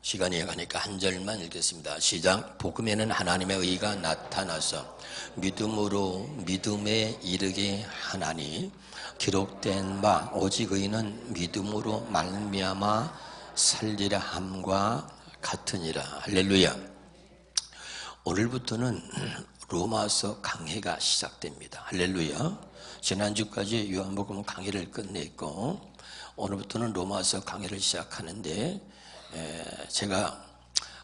시간이 가니까 한 절만 읽겠습니다. 시작. 복음에는 하나님의 의가 나타나서 믿음으로 믿음에 이르게 하나니 기록된 바 오직 의는 믿음으로 말미암아 살리라 함과 같으니라. 할렐루야. 오늘부터는 로마서 강해가 시작됩니다. 할렐루야. 지난주까지 요한복음 강해를 끝냈고 오늘부터는 로마서 강해를 시작하는데 제가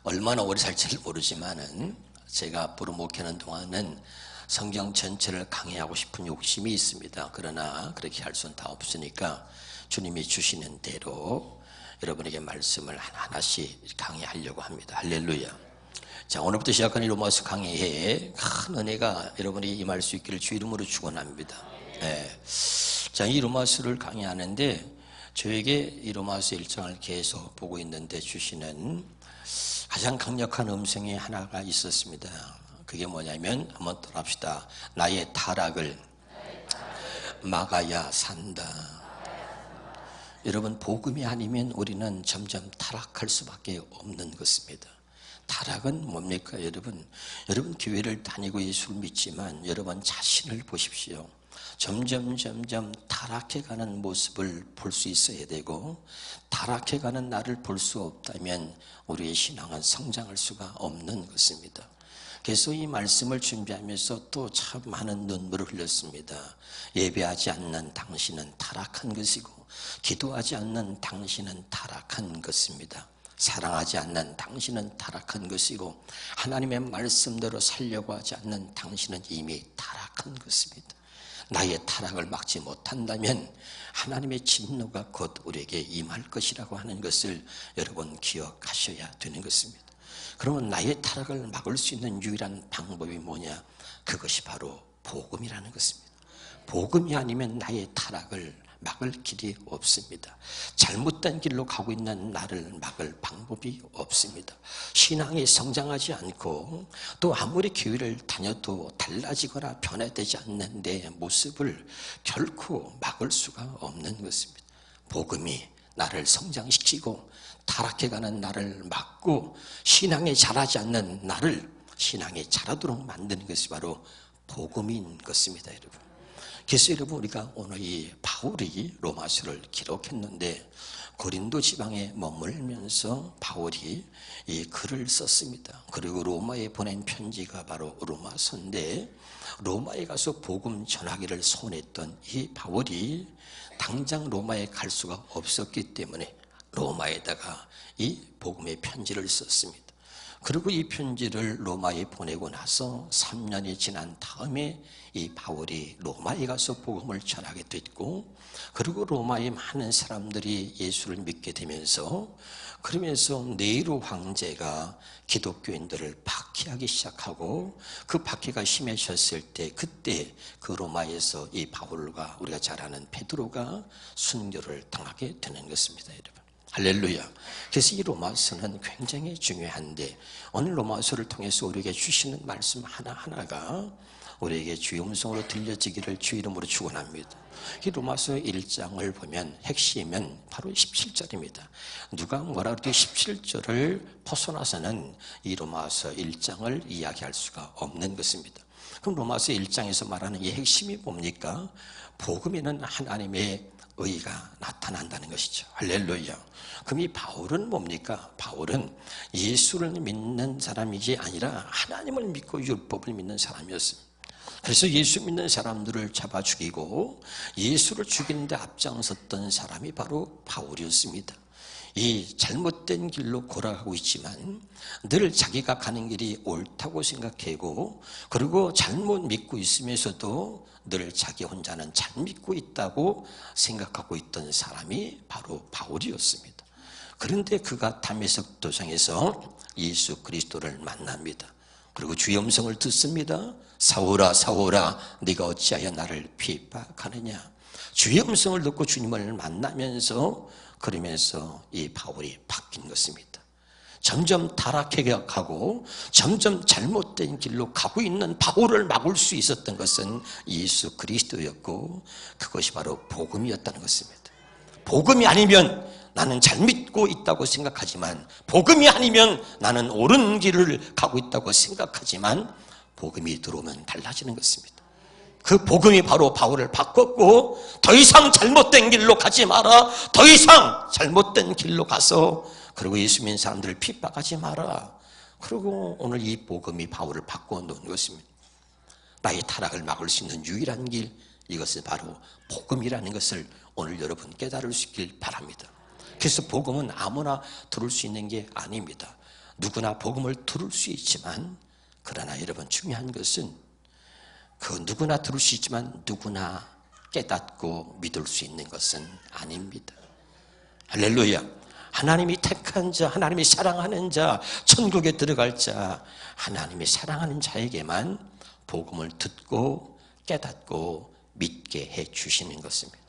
얼마나 오래 살지를 모르지만은 제가 앞으로 목회하는 동안은 성경 전체를 강해하고 싶은 욕심이 있습니다. 그러나 그렇게 할 수는 다 없으니까 주님이 주시는 대로 여러분에게 말씀을 하나하나씩 강해하려고 합니다. 할렐루야. 자, 오늘부터 시작하는 로마서 강해에 큰 은혜가 여러분이 임할 수 있기를 주 이름으로 축원합니다. 자, 이 로마서를 강해하는데 저에게 이 로마서 1장을 계속 보고 있는데 주시는 가장 강력한 음성이 하나가 있었습니다. 그게 뭐냐면 한번 따라합시다. 나의 타락을 막아야 산다. 여러분, 복음이 아니면 우리는 점점 타락할 수밖에 없는 것입니다. 타락은 뭡니까? 여러분 교회를 다니고 예수를 믿지만 여러분 자신을 보십시오. 점점 타락해가는 모습을 볼 수 있어야 되고, 타락해가는 나를 볼 수 없다면 우리의 신앙은 성장할 수가 없는 것입니다. 그래서 이 말씀을 준비하면서 또 참 많은 눈물을 흘렸습니다. 예배하지 않는 당신은 타락한 것이고, 기도하지 않는 당신은 타락한 것입니다. 사랑하지 않는 당신은 타락한 것이고, 하나님의 말씀대로 살려고 하지 않는 당신은 이미 타락한 것입니다. 나의 타락을 막지 못한다면 하나님의 진노가 곧 우리에게 임할 것이라고 하는 것을 여러분 기억하셔야 되는 것입니다. 그러면 나의 타락을 막을 수 있는 유일한 방법이 뭐냐? 그것이 바로 복음이라는 것입니다. 복음이 아니면 나의 타락을 막을 길이 없습니다. 잘못된 길로 가고 있는 나를 막을 방법이 없습니다. 신앙이 성장하지 않고 또 아무리 교회를 다녀도 달라지거나 변화되지 않는 내 모습을 결코 막을 수가 없는 것입니다. 복음이 나를 성장시키고 타락해가는 나를 막고 신앙에 자라지 않는 나를 신앙에 자라도록 만드는 것이 바로 복음인 것입니다, 여러분. 그래서 여러분, 우리가 오늘 이 바울이 로마서를 기록했는데 고린도 지방에 머물면서 바울이 이 글을 썼습니다. 그리고 로마에 보낸 편지가 바로 로마서인데, 로마에 가서 복음 전하기를 소원했던 이 바울이 당장 로마에 갈 수가 없었기 때문에 로마에다가 이 복음의 편지를 썼습니다. 그리고 이 편지를 로마에 보내고 나서 3년이 지난 다음에 이 바울이 로마에 가서 복음을 전하게 됐고, 그리고 로마의 많은 사람들이 예수를 믿게 되면서, 그러면서 네로 황제가 기독교인들을 박해하기 시작하고, 그 박해가 심해졌을 때 그때 그 로마에서 이 바울과 우리가 잘 아는 베드로가 순교를 당하게 되는 것입니다, 여러분. 할렐루야. 그래서 이 로마서는 굉장히 중요한데, 오늘 로마서를 통해서 우리에게 주시는 말씀 하나하나가 우리에게 주의 음성으로 들려지기를 주 이름으로 축원합니다. 이 로마서 1장을 보면 핵심은 바로 17절입니다. 누가 뭐라 그래도 17절을 벗어나서는 이 로마서 1장을 이야기할 수가 없는 것입니다. 그럼 로마서 1장에서 말하는 이 핵심이 뭡니까? 복음에는 하나님의 의가 나타난다는 것이죠. 할렐루야. 그럼 이 바울은 뭡니까? 바울은 예수를 믿는 사람이지 아니라 하나님을 믿고 율법을 믿는 사람이었습니다. 그래서 예수 믿는 사람들을 잡아 죽이고 예수를 죽이는데 앞장섰던 사람이 바로 바울이었습니다. 이 잘못된 길로 걸어가고 있지만 늘 자기가 가는 길이 옳다고 생각하고, 그리고 잘못 믿고 있으면서도 늘 자기 혼자는 잘 믿고 있다고 생각하고 있던 사람이 바로 바울이었습니다. 그런데 그가 다메섹 도상에서 예수 그리스도를 만납니다. 그리고 주의 음성을 듣습니다. 사울아 사울아 네가 어찌하여 나를 핍박하느냐. 주의 음성을 듣고 주님을 만나면서, 그러면서 이 바울이 바뀐 것입니다. 점점 타락해가고 점점 잘못된 길로 가고 있는 바울을 막을 수 있었던 것은 예수 그리스도였고, 그것이 바로 복음이었다는 것입니다. 복음이 아니면 나는 잘 믿고 있다고 생각하지만, 복음이 아니면 나는 옳은 길을 가고 있다고 생각하지만, 복음이 들어오면 달라지는 것입니다. 그 복음이 바로 바울을 바꿨고, 더 이상 잘못된 길로 가지 마라. 더 이상 잘못된 길로 가서 그리고 예수 믿는 사람들을 핍박하지 마라. 그리고 오늘 이 복음이 바울을 바꿔놓은 것입니다. 나의 타락을 막을 수 있는 유일한 길, 이것은 바로 복음이라는 것을 오늘 여러분 깨달을 수 있길 바랍니다. 그래서 복음은 아무나 들을 수 있는 게 아닙니다. 누구나 복음을 들을 수 있지만, 그러나 여러분 중요한 것은 그 누구나 들을 수 있지만 누구나 깨닫고 믿을 수 있는 것은 아닙니다. 할렐루야. 하나님이 택한 자, 하나님이 사랑하는 자, 천국에 들어갈 자, 하나님이 사랑하는 자에게만 복음을 듣고 깨닫고 믿게 해 주시는 것입니다.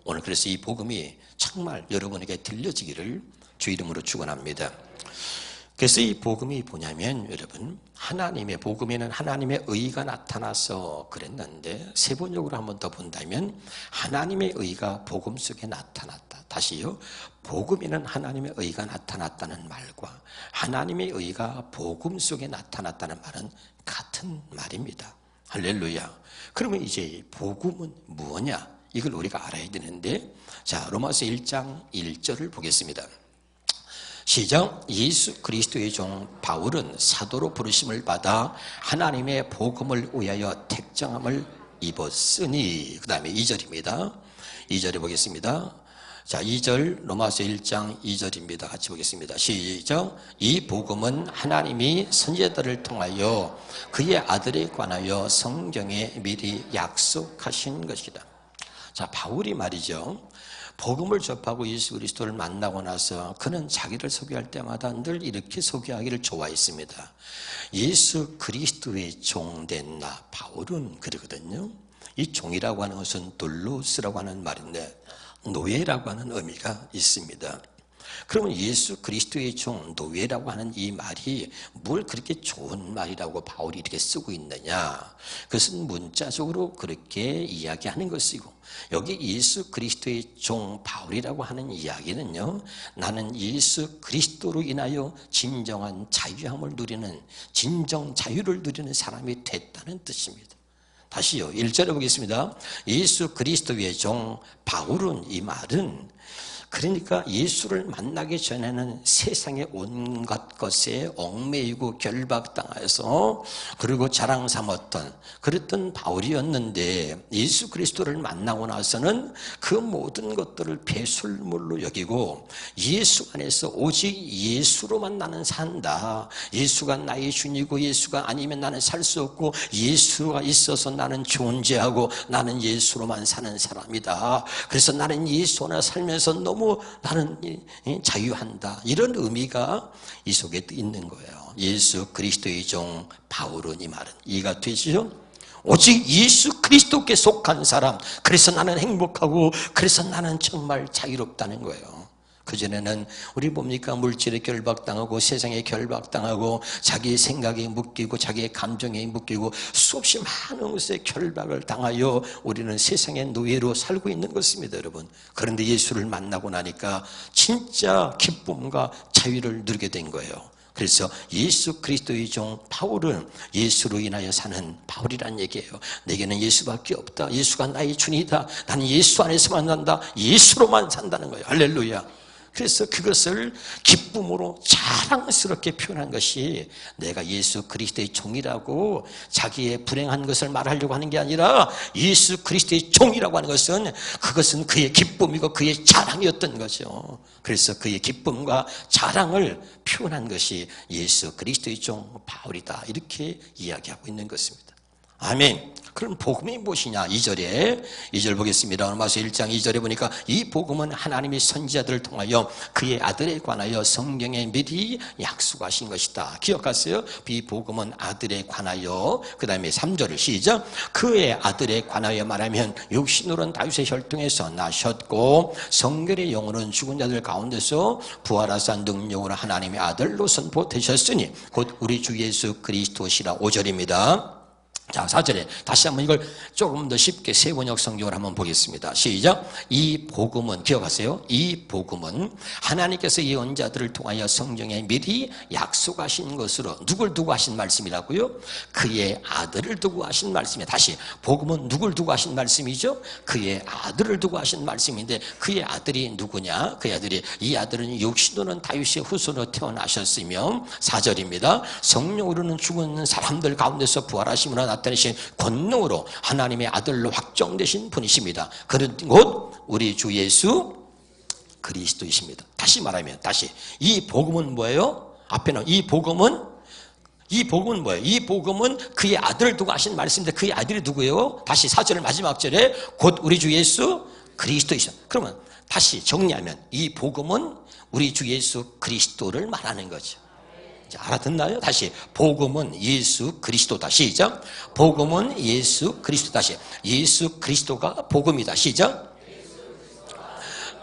오늘 그래서 이 복음이 정말 여러분에게 들려지기를 주 이름으로 축원합니다. 그래서 이 복음이 뭐냐면, 여러분, 하나님의 복음에는 하나님의 의가 나타나서 그랬는데, 세번역으로 한 번 더 본다면 하나님의 의가 복음 속에 나타났다. 다시요. 복음에는 하나님의 의가 나타났다는 말과 하나님의 의가 복음 속에 나타났다는 말은 같은 말입니다. 할렐루야. 그러면 이제 복음은 뭐냐? 이걸 우리가 알아야 되는데, 자, 로마서 1장 1절을 보겠습니다. 시작. 예수 그리스도의 종 바울은 사도로 부르심을 받아 하나님의 복음을 위하여 택정함을 입었으니, 그 다음에 2절입니다. 2절에 보겠습니다. 자, 2절, 로마서 1장 2절입니다. 같이 보겠습니다. 시작. 이 복음은 하나님이 선지자들을 통하여 그의 아들에 관하여 성경에 미리 약속하신 것이다. 자, 바울이 말이죠, 복음을 접하고 예수 그리스도를 만나고 나서 그는 자기를 소개할 때마다 늘 이렇게 소개하기를 좋아했습니다. 예수 그리스도의 종된 나 바울은 그러거든요. 이 종이라고 하는 것은 돌로스라고 하는 말인데 노예라고 하는 의미가 있습니다. 그러면 예수 그리스도의 종, 노예라고 하는 이 말이 뭘 그렇게 좋은 말이라고 바울이 이렇게 쓰고 있느냐? 그것은 문자적으로 그렇게 이야기하는 것이고, 여기 예수 그리스도의 종 바울이라고 하는 이야기는요, 나는 예수 그리스도로 인하여 진정한 자유함을 누리는, 진정 자유를 누리는 사람이 됐다는 뜻입니다. 다시요, 1절에 보겠습니다. 예수 그리스도의 종 바울은, 이 말은 그러니까 예수를 만나기 전에는 세상의 온갖 것에 얽매이고 결박당해서 그리고 자랑 삼았던 그랬던 바울이었는데, 예수 그리스도를 만나고 나서는 그 모든 것들을 배설물로 여기고 예수 안에서 오직 예수로만 나는 산다. 예수가 나의 주님이고 예수가 아니면 나는 살 수 없고 예수가 있어서 나는 존재하고 나는 예수로만 사는 사람이다. 그래서 나는 예수 안에 살면서 너무 나는 자유한다. 이런 의미가 이 속에 있는 거예요. 예수 그리스도의 종 바울은, 이 말은 이해가 되시죠? 오직 예수 그리스도께 속한 사람, 그래서 나는 행복하고 그래서 나는 정말 자유롭다는 거예요. 그전에는 우리 뭡니까? 물질에 결박당하고 세상에 결박당하고 자기의 생각에 묶이고 자기의 감정에 묶이고 수없이 많은 것에 결박을 당하여 우리는 세상의 노예로 살고 있는 것입니다, 여러분. 그런데 예수를 만나고 나니까 진짜 기쁨과 자유를 누리게 된 거예요. 그래서 예수 그리스도의 종 바울은 예수로 인하여 사는 바울이란 얘기예요. 내게는 예수밖에 없다. 예수가 나의 주님이다. 나는 예수 안에서만 산다. 예수로만 산다는 거예요. 할렐루야. 그래서 그것을 기쁨으로 자랑스럽게 표현한 것이, 내가 예수 그리스도의 종이라고 자기의 불행한 것을 말하려고 하는 게 아니라 예수 그리스도의 종이라고 하는 것은 그것은 그의 기쁨이고 그의 자랑이었던 거죠. 그래서 그의 기쁨과 자랑을 표현한 것이 예수 그리스도의 종 바울이다, 이렇게 이야기하고 있는 것입니다. 아멘. 그럼 복음이 무엇이냐? 2절 보겠습니다. 로마서 1장 2절에 보니까 이 복음은 하나님이 선지자들을 통하여 그의 아들에 관하여 성경에 미리 약속하신 것이다. 기억하세요? 이 복음은 아들에 관하여, 그 다음에 3절을 시작. 그의 아들에 관하여 말하면 육신으로는 다윗의 혈통에서 나셨고 성결의 영으로는 죽은 자들 가운데서 부활하사 능력으로 하나님의 아들로 선포되셨으니 곧 우리 주 예수 그리스도시라. 5절입니다. 자, 4절에 다시 한번 이걸 조금 더 쉽게 세번역 성경을 한번 보겠습니다. 시작. 이 복음은, 기억하세요. 이 복음은 하나님께서 예언자들을 통하여 성경에 미리 약속하신 것으로, 누굴 두고 하신 말씀이라고요? 그의 아들을 두고 하신 말씀이에요. 다시, 복음은 누굴 두고 하신 말씀이죠? 그의 아들을 두고 하신 말씀인데, 그의 아들이 누구냐? 그의 아들이, 이 아들은 육신으로는 다윗의 후손으로 태어나셨으며, 4절입니다. 성령으로는 죽은 사람들 가운데서 부활하심으로 나타내신 권능으로 하나님의 아들로 확정되신 분이십니다. 그는 곧 우리 주 예수 그리스도이십니다. 다시 말하면, 다시, 이 복음은 뭐예요? 앞에는 이 복음은 뭐예요? 이 복음은 그의 아들을 두고 하신 말씀인데, 그의 아들이 누구예요? 다시 4절 마지막 절에 곧 우리 주 예수 그리스도이십니다. 그러면 다시 정리하면, 이 복음은 우리 주 예수 그리스도를 말하는 거죠. 알아듣나요? 다시, 복음은 예수 그리스도다. 시작. 복음은 예수 그리스도. 다시, 예수 그리스도가 복음이다. 시작.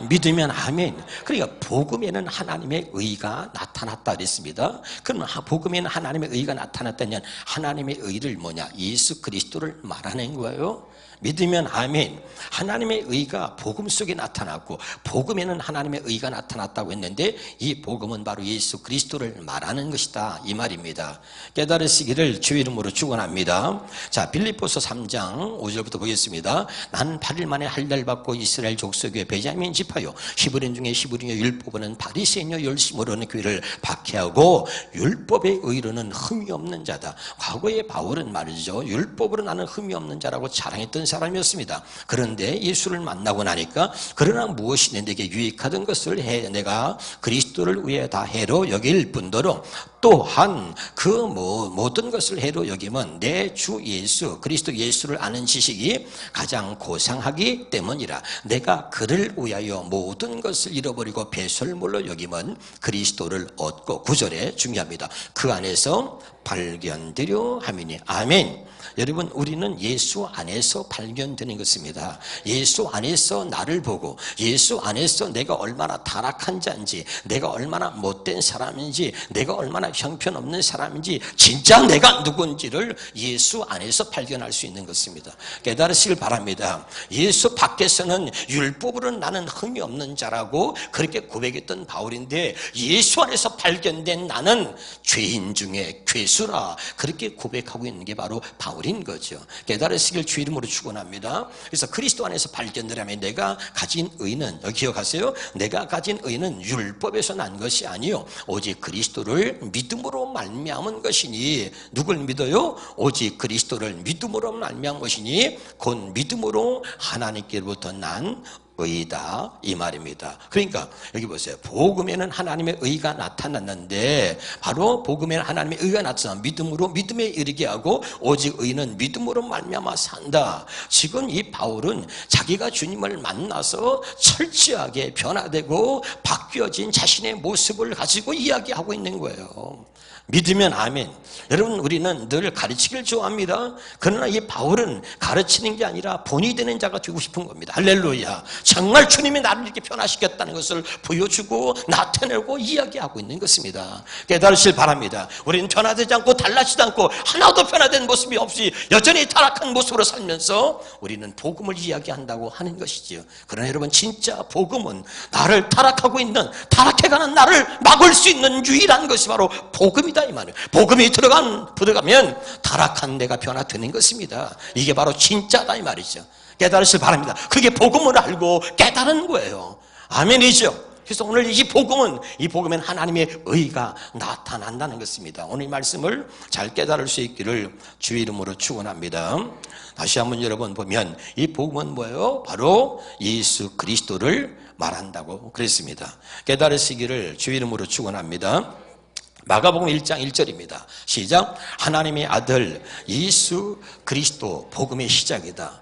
믿으면 아멘. 그러니까 복음에는 하나님의 의가 나타났다 그랬습니다. 그러면 복음에는 하나님의 의가 나타났다면 하나님의 의를 뭐냐? 예수 그리스도를 말하는 거예요. 믿으면 아멘. 하나님의 의가 복음 속에 나타났고, 복음에는 하나님의 의가 나타났다고 했는데, 이 복음은 바로 예수 그리스도를 말하는 것이다, 이 말입니다. 깨달으시기를 주 이름으로 축원합니다. 자, 빌립보서 3장 5절부터 보겠습니다. 난 8일 만에 할례를 받고 이스라엘 족속의 베냐민 지파요, 히브리인 중에 히브리요, 율법은 바리새인요, 열심으로는 교회를 박해하고 율법의 의로는 흠이 없는 자다. 과거에 바울은 말이죠, 율법으로 나는 흠이 없는 자라고 자랑했던 사람이었습니다. 그런데 예수를 만나고 나니까, 그러나 무엇이 내게 유익하던 것을 내가 그리스도를 위해 다 해로 여길 뿐더러 또한 그 모든 것을 해로 여기면 내 주 예수 그리스도 예수를 아는 지식이 가장 고상하기 때문이라. 내가 그를 위하여 모든 것을 잃어버리고 배설물로 여기면 그리스도를 얻고, 9절에 중요합니다. 그 안에서 발견되려 함이니. 아멘. 여러분, 우리는 예수 안에서 발견되는 것입니다. 예수 안에서 나를 보고, 예수 안에서 내가 얼마나 타락한 자인지, 내가 얼마나 못된 사람인지, 내가 얼마나 형편없는 사람인지, 진짜 내가 누군지를 예수 안에서 발견할 수 있는 것입니다. 깨달으시길 바랍니다. 예수 밖에서는 율법으로 나는 흠이 없는 자라고 그렇게 고백했던 바울인데, 예수 안에서 발견된 나는 죄인 중에 괴수라, 그렇게 고백하고 있는 게 바로 바울인 거죠. 깨달으시길 주 이름으로 축원합니다. 그래서 그리스도 안에서 발견되려면 내가 가진 의는, 여기 기억하세요, 내가 가진 의는 율법에서 난 것이 아니요 오직 그리스도를 믿음으로 말미암은 것이니. 누굴 믿어요? 오직 그리스도를 믿음으로 말미암은 것이니 곧 믿음으로 하나님께로부터 난 의다, 이 말입니다. 그러니까 여기 보세요. 복음에는 하나님의 의가 나타났는데, 바로 복음에는 하나님의 의가 나타나 믿음으로 믿음에 이르게 하고 오직 의는 믿음으로 말미암아 산다. 지금 이 바울은 자기가 주님을 만나서 철저하게 변화되고 바뀌어진 자신의 모습을 가지고 이야기하고 있는 거예요. 믿으면 아멘. 여러분, 우리는 늘 가르치기를 좋아합니다. 그러나 이 바울은 가르치는 게 아니라 본이 되는 자가 되고 싶은 겁니다. 할렐루야. 정말 주님이 나를 이렇게 변화시켰다는 것을 보여주고 나타내고 이야기하고 있는 것입니다. 깨달으실 바랍니다. 우리는 변화되지 않고 달라지지 않고 하나도 변화된 모습이 없이 여전히 타락한 모습으로 살면서 우리는 복음을 이야기한다고 하는 것이지요. 그러나 여러분, 진짜 복음은 나를 타락하고 있는, 타락해가는 나를 막을 수 있는 유일한 것이 바로 복음이다, 이 말이에요. 복음이 들어가면 타락한 내가 변화되는 것입니다. 이게 바로 진짜다, 이 말이죠. 깨달으실 바랍니다. 그게 복음을 알고 깨달은 거예요. 아멘이죠. 그래서 오늘 이 복음은 하나님의 의가 나타난다는 것입니다. 오늘 이 말씀을 잘 깨달을 수 있기를 주의 이름으로 축원합니다. 다시 한번 여러분 보면, 이 복음은 뭐예요? 바로 예수 그리스도를 말한다고 그랬습니다. 깨달으시기를 주의 이름으로 축원합니다. 마가복음 1장 1절입니다. 시작. 하나님의 아들 예수 그리스도 복음의 시작이다.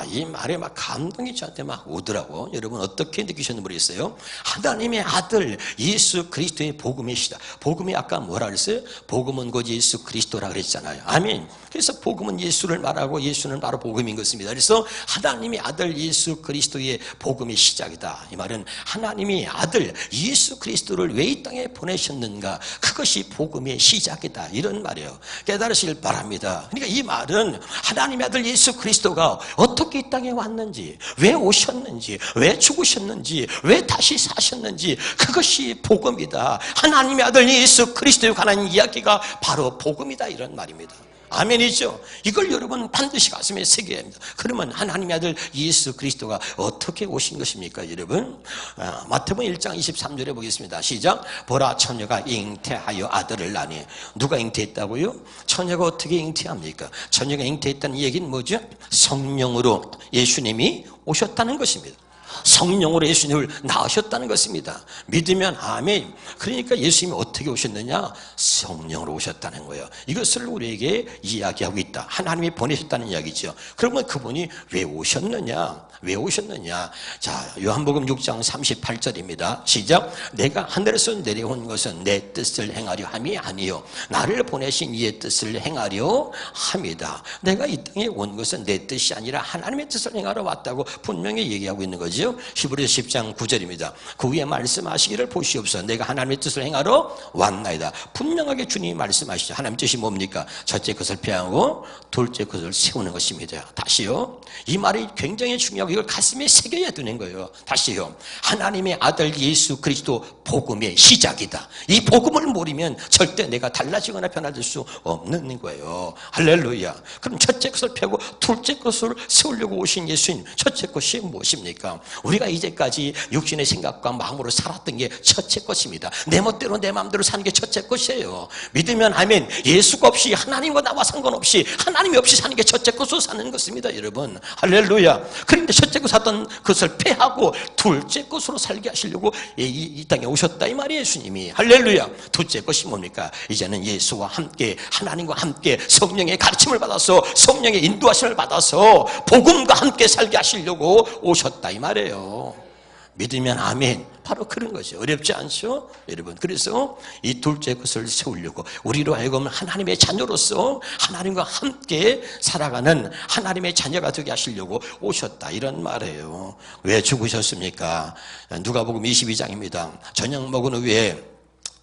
이 말에 막 감동이 저한테 막 오더라고. 여러분 어떻게 느끼셨는지 모르겠어요. 하나님의 아들 예수 그리스도의 복음의 시작. 복음이 아까 뭐라 그랬어요? 복음은 곧 예수 그리스도라 그랬잖아요. 아멘. 그래서 복음은 예수를 말하고 예수는 바로 복음인 것입니다. 그래서 하나님의 아들 예수 그리스도의 복음의 시작이다. 이 말은 하나님이 아들 예수 그리스도를 왜 이 땅에 보내셨는가, 그것이 복음의 시작이다, 이런 말이에요. 깨달으시길 바랍니다. 그러니까 이 말은 하나님의 아들 예수 그리스도가 어떻게 이 땅에 왔는지, 왜 오셨는지, 왜 죽으셨는지, 왜 다시 사셨는지, 그것이 복음이다. 하나님의 아들 예수 그리스도에 관한 이야기가 바로 복음이다, 이런 말입니다. 아멘이죠. 이걸 여러분 반드시 가슴에 새겨야 합니다. 그러면 하나님의 아들 예수 그리스도가 어떻게 오신 것입니까, 여러분? 마태복음 1장 23절에 보겠습니다. 시작. 보라, 처녀가 잉태하여 아들을 낳으니. 누가 잉태했다고요? 처녀가 어떻게 잉태합니까? 처녀가 잉태했다는 얘기는 뭐죠? 성령으로 예수님이 오셨다는 것입니다. 성령으로 예수님을 낳으셨다는 것입니다. 믿으면 아멘. 그러니까 예수님이 어떻게 오셨느냐? 성령으로 오셨다는 거예요. 이것을 우리에게 이야기하고 있다. 하나님이 보내셨다는 이야기죠. 그러면 그분이 왜 오셨느냐? 왜 오셨느냐? 자, 요한복음 6장 38절입니다. 시작. 내가 하늘에서 내려온 것은 내 뜻을 행하려 함이 아니요 나를 보내신 이의 뜻을 행하려 함이다. 내가 이 땅에 온 것은 내 뜻이 아니라 하나님의 뜻을 행하러 왔다고 분명히 얘기하고 있는 거죠. 히브리서 10장 9절입니다. 그 위에 말씀하시기를 보시옵소서. 내가 하나님의 뜻을 행하러 왔나이다. 분명하게 주님이 말씀하시죠. 하나님의 뜻이 뭡니까? 첫째 것을 폐하고 둘째 것을 세우는 것입니다. 다시요. 이 말이 굉장히 중요하고 이걸 가슴에 새겨야 되는 거예요. 다시요. 하나님의 아들 예수 그리스도 복음의 시작이다. 이 복음을 모르면 절대 내가 달라지거나 변화될 수 없는 거예요. 할렐루야. 그럼 첫째 것을 폐하고 둘째 것을 세우려고 오신 예수님, 첫째 것이 무엇입니까? 우리가 이제까지 육신의 생각과 마음으로 살았던 게 첫째 것입니다. 내 멋대로 내 마음대로 사는 게 첫째 것이에요. 믿으면 아멘. 예수가 없이, 하나님과 나와 상관없이, 하나님이 없이 사는 게 첫째 것으로 사는 것입니다, 여러분. 할렐루야. 그런데 첫째 것 사던 것을 폐하고 둘째 것으로 살게 하시려고 이 땅에 오셨다, 이 말이에요, 예수님이. 할렐루야. 둘째 것이 뭡니까? 이제는 예수와 함께, 하나님과 함께 성령의 가르침을 받아서, 성령의 인도하심을 받아서 복음과 함께 살게 하시려고 오셨다, 이 말이에요. 믿으면 아멘. 바로 그런 거죠. 어렵지 않죠, 여러분? 그래서 이 둘째 것을 세우려고 우리로 하여금 하나님의 자녀로서 하나님과 함께 살아가는 하나님의 자녀가 되게 하시려고 오셨다, 이런 말이에요. 왜 죽으셨습니까? 누가복음 22장입니다. 저녁 먹은 후에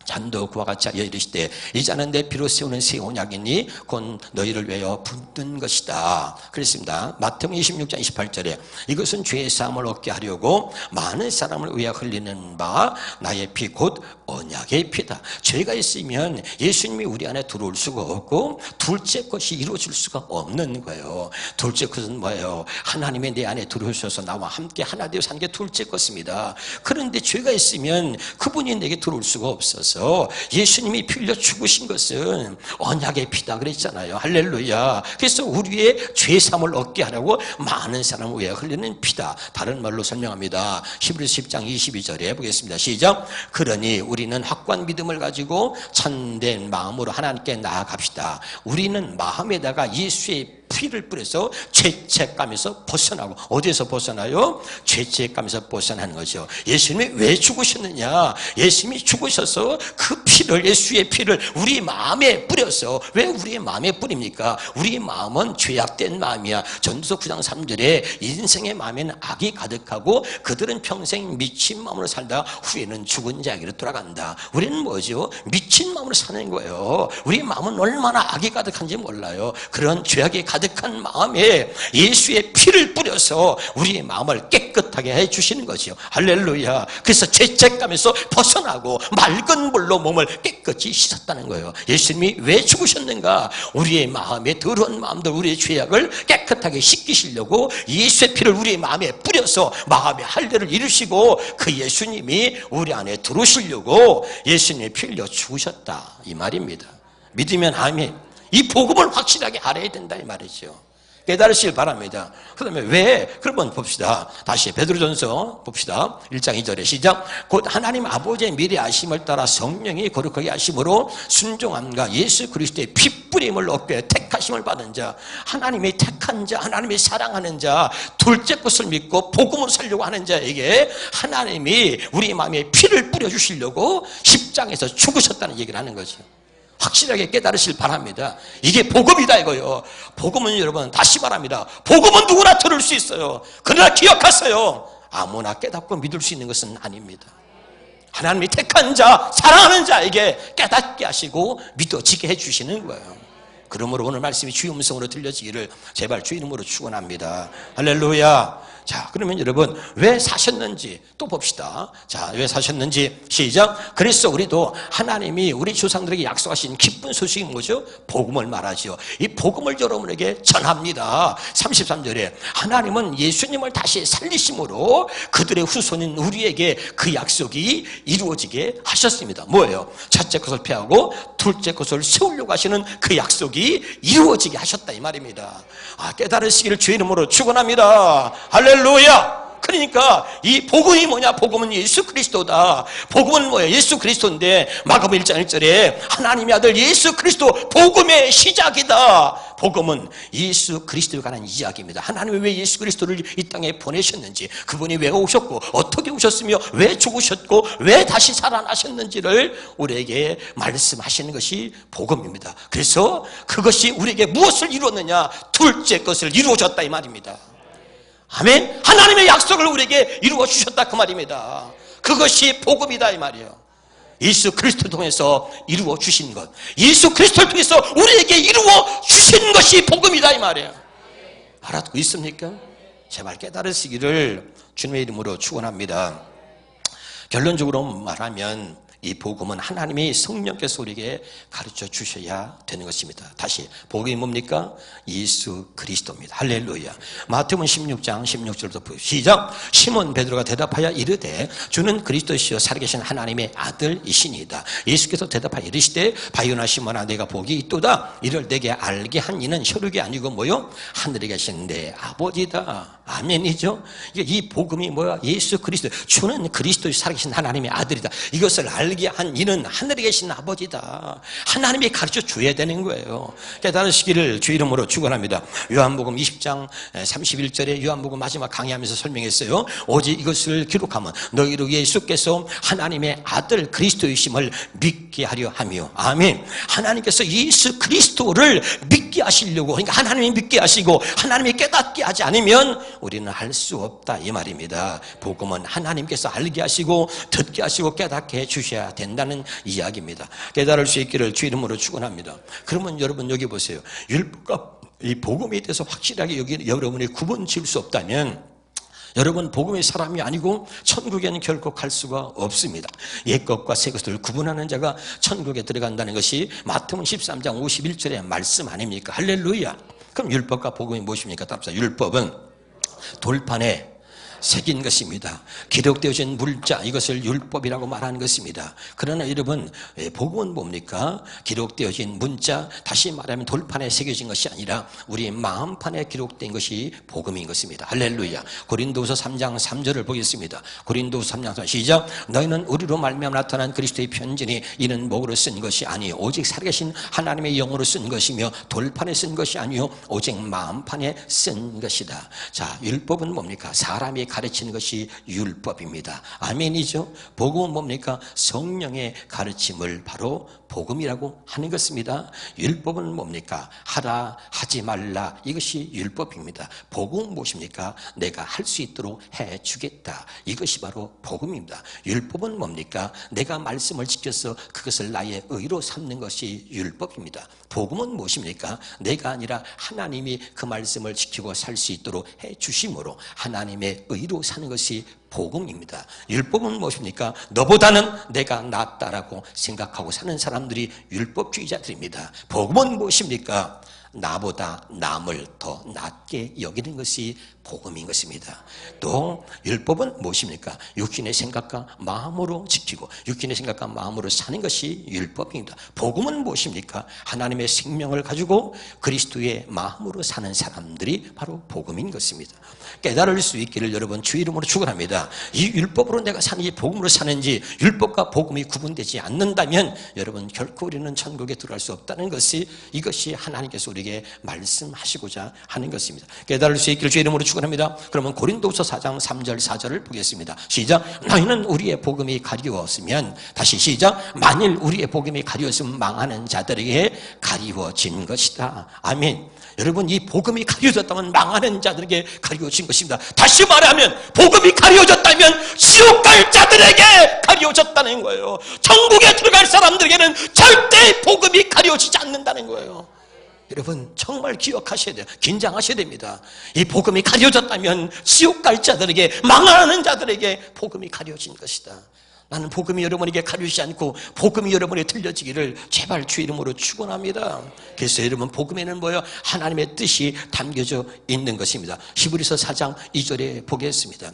잔도 그와 같이 하여 이르시되 이 잔은 내 피로 세우는 새 언약이니 곧 너희를 위하여 붓는 것이다, 그랬습니다. 마태복음 26장 28절에 이것은 죄의 사함을 얻게 하려고 많은 사람을 위하여 흘리는 바 나의 피 곧 언약의 피다. 죄가 있으면 예수님이 우리 안에 들어올 수가 없고 둘째 것이 이루어질 수가 없는 거예요. 둘째 것은 뭐예요? 하나님의 내 안에 들어오셔서 나와 함께 하나 되어 사는 게 둘째 것입니다. 그런데 죄가 있으면 그분이 내게 들어올 수가 없어서 예수님이 피 흘려 죽으신 것은 언약의 피다 그랬잖아요. 할렐루야. 그래서 우리의 죄사함을 얻게 하려고 많은 사람을 위해 흘리는 피다. 다른 말로 설명합니다. 히브리서 10장 22절에 보겠습니다. 시작. 그러니 우리는 확고한 믿음을 가지고 참된 마음으로 하나님께 나아갑시다. 우리는 마음에다가 예수의 피를 뿌려서 죄책감에서 벗어나고, 어디에서 벗어나요? 죄책감에서 벗어나는 거죠. 예수님이 왜 죽으셨느냐? 예수님이 죽으셔서 그 피를, 예수의 피를 우리 마음에 뿌려서, 왜 우리의 마음에 뿌립니까? 우리 마음은 죄악된 마음이야. 전도서 9장 3절에 인생의 마음에는 악이 가득하고 그들은 평생 미친 마음으로 살다 후에는 죽은 자에게로 돌아간다. 우리는 뭐죠? 미친 마음으로 사는 거예요. 우리 마음은 얼마나 악이 가득한지 몰라요. 그런 죄악이 가득한 마음에 예수의 피를 뿌려서 우리의 마음을 깨끗하게 해주시는 거죠. 할렐루야. 그래서 죄책감에서 벗어나고 맑은 물로 몸을 깨끗이 씻었다는 거예요. 예수님이 왜 죽으셨는가? 우리의 마음에 더러운 마음들, 우리의 죄악을 깨끗하게 씻기시려고 예수의 피를 우리의 마음에 뿌려서 마음의 할례를 이루시고 그 예수님이 우리 안에 들어오시려고 예수님의 피 흘려 죽으셨다, 이 말입니다. 믿으면 아멘. 이 복음을 확실하게 알아야 된다, 이 말이죠. 깨달으시길 바랍니다. 그 다음에 왜? 그러면 봅시다. 다시 베드로전서 봅시다. 1장 2절에 시작. 곧 하나님 아버지의 미리 아심을 따라 성령이 거룩하게 하심으로 순종함과 예수 그리스도의 핏뿌림을 얻게 택하심을 받은 자, 하나님의 택한 자, 하나님의 사랑하는 자, 둘째 것을 믿고 복음을 살려고 하는 자에게 하나님이 우리 마음에 피를 뿌려주시려고 십장에서 죽으셨다는 얘기를 하는 거죠. 확실하게 깨달으실 바랍니다. 이게 복음이다 이거요. 복음은 여러분 다시 말합니다. 복음은 누구나 들을 수 있어요. 그러나 기억하세요. 아무나 깨닫고 믿을 수 있는 것은 아닙니다. 하나님이 택한 자, 사랑하는 자에게 깨닫게 하시고 믿어지게 해주시는 거예요. 그러므로 오늘 말씀이 주의 음성으로 들려지기를 제발 주의 이름으로 축원합니다. 할렐루야. 자, 그러면 여러분 왜 사셨는지 또 봅시다. 자, 왜 사셨는지 시작. 그래서 우리도 하나님이 우리 조상들에게 약속하신 기쁜 소식이 뭐죠? 복음을 말하죠. 이 복음을 여러분에게 전합니다. 33절에 하나님은 예수님을 다시 살리심으로 그들의 후손인 우리에게 그 약속이 이루어지게 하셨습니다. 뭐예요? 첫째 것을 피하고 둘째 것을 세우려고 하시는 그 약속이 이루어지게 하셨다 이 말입니다. 깨달으시기를 주의 이름으로 축원합니다. 할렐루야. 그러니까 이 복음이 뭐냐? 복음은 예수 그리스도다. 복음은 뭐예요? 예수 그리스도인데 마가복음 1장 1절에 하나님의 아들 예수 그리스도 복음의 시작이다. 복음은 예수 그리스도에 관한 이야기입니다. 하나님이 왜 예수 그리스도를 이 땅에 보내셨는지, 그분이 왜 오셨고 어떻게 오셨으며 왜 죽으셨고 왜 다시 살아나셨는지를 우리에게 말씀하시는 것이 복음입니다. 그래서 그것이 우리에게 무엇을 이루었느냐? 둘째 것을 이루어졌다 이 말입니다. 아멘. 하나님의 약속을 우리에게 이루어 주셨다 그 말입니다. 그것이 복음이다 이 말이에요. 예수 그리스도를 통해서 이루어 주신 것, 예수 그리스도를 통해서 우리에게 이루어 주신 것이 복음이다 이 말이에요. 알아듣고 있습니까? 제발 깨달으시기를 주님의 이름으로 축원합니다. 결론적으로 말하면 이 복음은 하나님이 성령께서 우리에게 가르쳐 주셔야 되는 것입니다. 다시 복음이 뭡니까? 예수 그리스도입니다. 할렐루야. 마태복음 16장 16절부터 보십시오. 시작. 시몬 베드로가 대답하여 이르되 주는 그리스도시요 살아계신 하나님의 아들이시니이다. 예수께서 대답하여 이르시되 바요나 시몬아 내가 복이 있도다. 이를 내게 알게 한 이는 혈육이 아니고 뭐요? 하늘에 계신 내 아버지다. 아멘이죠. 이 복음이 뭐야? 예수 그리스도, 주는 그리스도의 살아계신 하나님의 아들이다. 이것을 알게 한 이는 하늘에 계신 아버지다. 하나님이 가르쳐 줘야 되는 거예요. 깨달으시기를 주 이름으로 축원합니다. 요한복음 20장 31절에 요한복음 마지막 강의하면서 설명했어요. 오직 이것을 기록하면 너희로 예수께서 하나님의 아들 그리스도이심을 믿게 하려 하며. 아멘. 하나님께서 예수 그리스도를 믿게 하시려고, 그러니까 하나님이 믿게 하시고 하나님이 깨닫게 하지 않으면 우리는 할 수 없다 이 말입니다. 복음은 하나님께서 알게 하시고 듣게 하시고 깨닫게 해주셔야 된다는 이야기입니다. 깨달을 수 있기를 주 이름으로 축원합니다. 그러면 여러분 여기 보세요. 율법과 이 복음에 대해서 확실하게 여기 여러분이 구분 지을 수 없다면 여러분 복음의 사람이 아니고 천국에는 결코 갈 수가 없습니다. 옛 것과 새 것을 구분하는 자가 천국에 들어간다는 것이 마태복음 13장 51절의 말씀 아닙니까? 할렐루야. 그럼 율법과 복음이 무엇입니까? 답사. 율법은 돌판에 새긴 것입니다. 기록되어진 물자, 이것을 율법이라고 말하는 것입니다. 그러나 여러분 복음은 뭡니까? 기록되어진 문자, 다시 말하면 돌판에 새겨진 것이 아니라 우리 마음판에 기록된 것이 복음인 것입니다. 할렐루야. 고린도후서 3장 3절을 보겠습니다. 고린도후서 3장 3절 시작. 너희는 우리로 말미암아 나타난 그리스도의 편지니 이는 목으로 쓴 것이 아니요 오직 살아계신 하나님의 영으로 쓴 것이며 돌판에 쓴 것이 아니요 오직 마음판에 쓴 것이다. 자, 율법은 뭡니까? 사람이 가르치는 것이 율법입니다. 아멘이죠. 복음은 뭡니까? 성령의 가르침을 바로 복음이라고 하는 것입니다. 율법은 뭡니까? 하라 하지 말라, 이것이 율법입니다. 복음은 무엇입니까? 내가 할 수 있도록 해주겠다, 이것이 바로 복음입니다. 율법은 뭡니까? 내가 말씀을 지켜서 그것을 나의 의로 삼는 것이 율법입니다. 복음은 무엇입니까? 내가 아니라 하나님이 그 말씀을 지키고 살 수 있도록 해주심으로 하나님의 의로 사는 것이 복음입니다. 율법은 무엇입니까? 너보다는 내가 낫다라고 생각하고 사는 사람들이 율법주의자들입니다. 복음은 무엇입니까? 나보다 남을 더 낫게 여기는 것이 복음인 것입니다. 또 율법은 무엇입니까? 육신의 생각과 마음으로 지키고 육신의 생각과 마음으로 사는 것이 율법입니다. 복음은 무엇입니까? 하나님의 생명을 가지고 그리스도의 마음으로 사는 사람들이 바로 복음인 것입니다. 깨달을 수 있기를 여러분 주 이름으로 축원합니다. 이 율법으로 내가 사는지 복음으로 사는지 율법과 복음이 구분되지 않는다면 여러분 결코 우리는 천국에 들어갈 수 없다는 것이, 이것이 하나님께서 우리 우리에게 말씀하시고자 하는 것입니다. 깨달을 수 있기를 주의 이름으로 축원합니다. 그러면 고린도후서 4장 3절 4절을 보겠습니다. 시작. 너희는 우리의 복음이 가리웠으면, 다시 시작. 만일 우리의 복음이 가리웠으면 망하는 자들에게 가리워진 것이다. 아멘. 여러분, 이 복음이 가려졌다면 망하는 자들에게 가려진 것입니다. 다시 말하면 복음이 가려졌다면 지옥 갈 자들에게 가려졌다는 거예요. 천국에 들어갈 사람들에게는 절대 복음이 가려지지 않는다는 거예요. 여러분, 정말 기억하셔야 돼요. 긴장하셔야 됩니다. 이 복음이 가려졌다면 지옥 갈 자들에게, 망하는 자들에게 복음이 가려진 것이다. 나는 복음이 여러분에게 가려지지 않고 복음이 여러분에게 들려지기를 제발 주 이름으로 축원합니다. 그래서 여러분, 복음에는 뭐예요? 하나님의 뜻이 담겨져 있는 것입니다. 히브리서 4장 2절에 보겠습니다.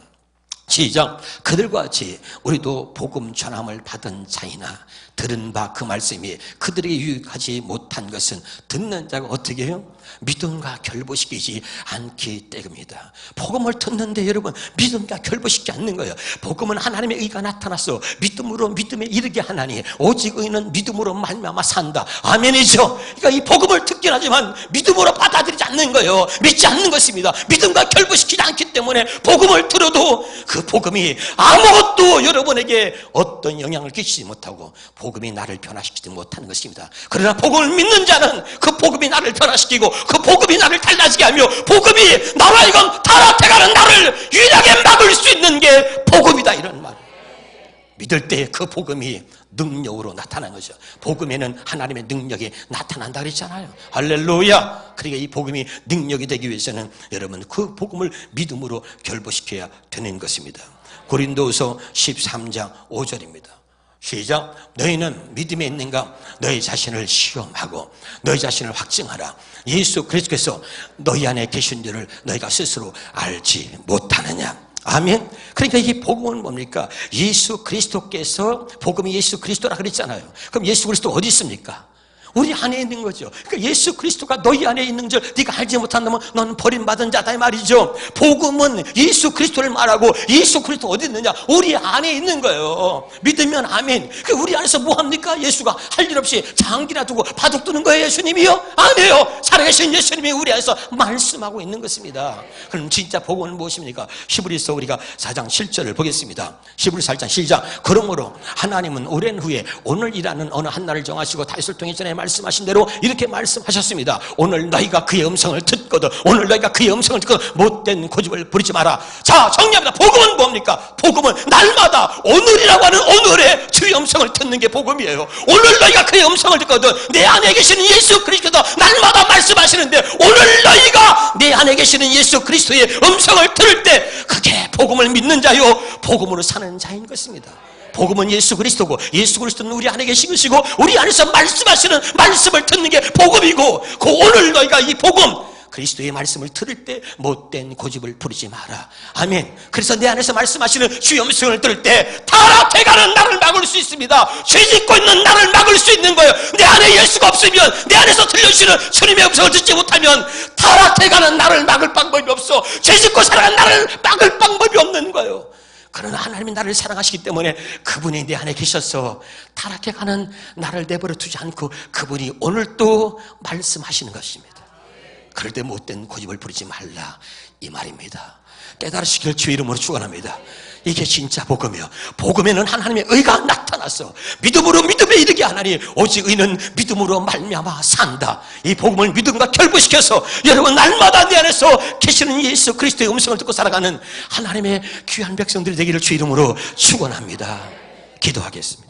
시작. 그들과 같이 우리도 복음 전함을 받은 자이나 들은 바 그 말씀이 그들에게 유익하지 못한 것은 듣는 자가 어떻게 해요? 믿음과 결부시키지 않기 때문입니다. 복음을 듣는데 여러분, 믿음과 결부시키지 않는 거예요. 복음은 하나님의 의가 나타났어. 믿음으로 믿음에 이르게 하나니 오직 의는 믿음으로 말미암아 산다. 아멘이죠. 그러니까 이 복음을 듣긴 하지만 믿음으로 받아들이지 않는 거예요. 믿지 않는 것입니다. 믿음과 결부시키지 않기 때문에 복음을 들어도 그 복음이 아무것도 여러분에게 어떤 영향을 끼치지 못하고 복음이 나를 변화시키지 못하는 것입니다. 그러나 복음을 믿는 자는 그 복음이 나를 변화시키고 그 복음이 나를 달라지게 하며 복음이 나와 이건 타락해가는 나를 유일하게 막을 수 있는 게 복음이다, 이런 말. 믿을 때 그 복음이 능력으로 나타난 거죠. 복음에는 하나님의 능력이 나타난다 그랬잖아요. 할렐루야. 그러니까 이 복음이 능력이 되기 위해서는 여러분, 그 복음을 믿음으로 결부시켜야 되는 것입니다. 고린도후서 13장 5절입니다. 시작. 너희는 믿음에 있는가? 너희 자신을 시험하고 너희 자신을 확증하라. 예수 그리스도께서 너희 안에 계신 줄을 너희가 스스로 알지 못하느냐. 아멘. 그러니까 이게 복음은 뭡니까? 예수 그리스도께서, 복음이 예수 그리스도라 그랬잖아요. 그럼 예수 그리스도 어디 있습니까? 우리 안에 있는 거죠. 그러니까 예수 그리스도가 너희 안에 있는 줄 네가 알지 못한다면 너는 버림받은 자다, 이 말이죠. 복음은 예수 그리스도를 말하고 예수 그리스도 어디 있느냐? 우리 안에 있는 거예요. 믿으면 아멘. 우리 안에서 뭐합니까? 예수가 할 일 없이 장기나 두고 바둑 두는 거예요, 예수님이요? 아니에요. 살아계신 예수님이 우리 안에서 말씀하고 있는 것입니다. 그럼 진짜 복음은 무엇입니까? 히브리서 우리가 4장 7절을 보겠습니다. 히브리서 4장 시작. 그러므로 하나님은 오랜 후에 오늘이라는 어느 한 날을 정하시고 다윗을 통해 전에 말씀하신 대로 이렇게 말씀하셨습니다. 오늘 너희가 그의 음성을 듣거든, 오늘 너희가 그의 음성을 듣거든 못된 고집을 부리지 마라. 자, 정리합니다. 복음은 뭡니까? 복음은 날마다 오늘이라고 하는 오늘의 주의 음성을 듣는 게 복음이에요. 오늘 너희가 그의 음성을 듣거든, 내 안에 계시는 예수 그리스도가 날마다 말씀하시는데 오늘 너희가 내 안에 계시는 예수 그리스도의 음성을 들을 때 그게 복음을 믿는 자요, 복음으로 사는 자인 것입니다. 복음은 예수 그리스도고 예수 그리스도는 우리 안에 계신 것이고 우리 안에서 말씀하시는 말씀을 듣는 게 복음이고, 그 오늘 너희가 이 복음 그리스도의 말씀을 들을 때 못된 고집을 부리지 마라. 아멘. 그래서 내 안에서 말씀하시는 주의 음성을 들을 때 타락해가는 나를 막을 수 있습니다. 죄짓고 있는 나를 막을 수 있는 거예요. 내 안에 예수가 없으면, 내 안에서 들려주시는 주님의 음성을 듣지 못하면 타락해가는 나를 막을 방법이 없어. 죄짓고 살아가는 나를 막을 방법이 없는 거예요. 그러나 하나님이 나를 사랑하시기 때문에 그분이 내 안에 계셔서 타락해가는 나를 내버려 두지 않고 그분이 오늘 또 말씀하시는 것입니다. 그럴 때 못된 고집을 부리지 말라, 이 말입니다. 깨달으시길 주의 이름으로 축원합니다. 이게 진짜 복음이요. 복음에는 하나님의 의가 나타났어. 믿음으로 믿음에 이르게 하나니 오직 의는 믿음으로 말미암아 산다. 이 복음을 믿음과 결부시켜서 여러분 날마다 내 안에서 계시는 예수 그리스도의 음성을 듣고 살아가는 하나님의 귀한 백성들이 되기를 주의 이름으로 축원합니다. 기도하겠습니다.